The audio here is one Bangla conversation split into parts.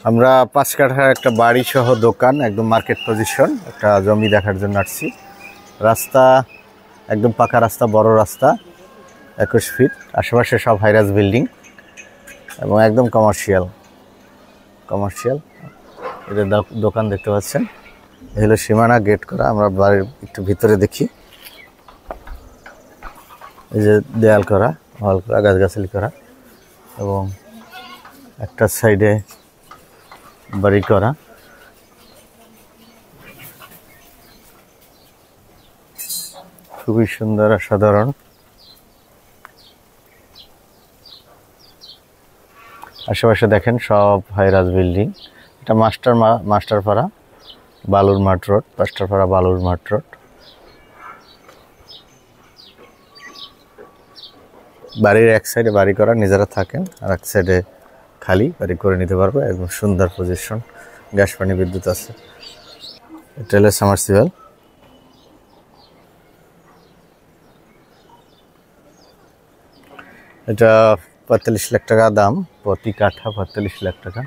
আমরা 5 কাঠার একটা বাড়ি সহ দোকান, একদম মার্কেট পজিশন একটা জমি দেখার জন্য আসছি। রাস্তা একদম পাকা রাস্তা, বড় রাস্তা, 21 ফিট, আশেপাশে সব হাইরাজ বিল্ডিং এবং একদম কমার্শিয়াল। এটা দোকান দেখতে পাচ্ছেন, এই হলো সীমানা, গেট করা। আমরা বাড়ির একটু ভিতরে দেখি, এই যে দেয়াল করা, ওয়াল করা, গাছগাছালি করা এবং একটা সাইডে বাড়ি করা। খুবই সুন্দর, অসাধারণ। আশেপাশে দেখেন সব হাইরাজ বিল্ডিং। এটা মাস্টারপাড়া বালুর মাঠ রোড, মাস্টারপাড়া বালুর মাঠ রোড। বাড়ির এক সাইডে বাড়ি করা, নিজেরা থাকেন, আর এক সাইডে খালি বাড়ি করে নিতে পারবে। একদম সুন্দর পজিশন, গ্যাস পানি বিদ্যুৎ আছে। এটা হলো সামারসিবল। এটা 45 লাখ টাকা দাম, প্রতি কাঠা 45 লাখ টাকা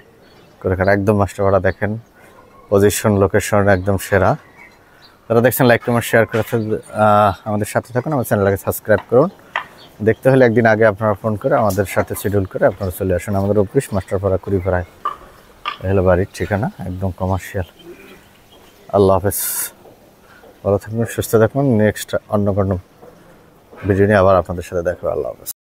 করে কাঠা। একদম মাস্টারপাড়া, দেখেন পজিশন, লোকেশন একদম সেরা। যারা দেখছেন লাইক কমেন্ট শেয়ার করে আমাদের সাথে থাকুন, আমার চ্যানেলটাকে সাবস্ক্রাইব করুন। দেখতে হলে একদিন আগে আপনারা ফোন করে আমাদের সাথে শিডিউল করে আপনারা চলে আসুন আমাদের অফিস, মাস্টারপাড়া, কুড়িপাড়ায়। হলো বাড়ির ঠিকানা, একদম কমার্শিয়াল। আল্লাহ হাফেজ, ভালো থাকুন, সুস্থ থাকুন। নেক্সট অন্য কোনো ভিডিও নিয়ে আবার আপনাদের সাথে দেখা হবে। আল্লাহ হাফেজ।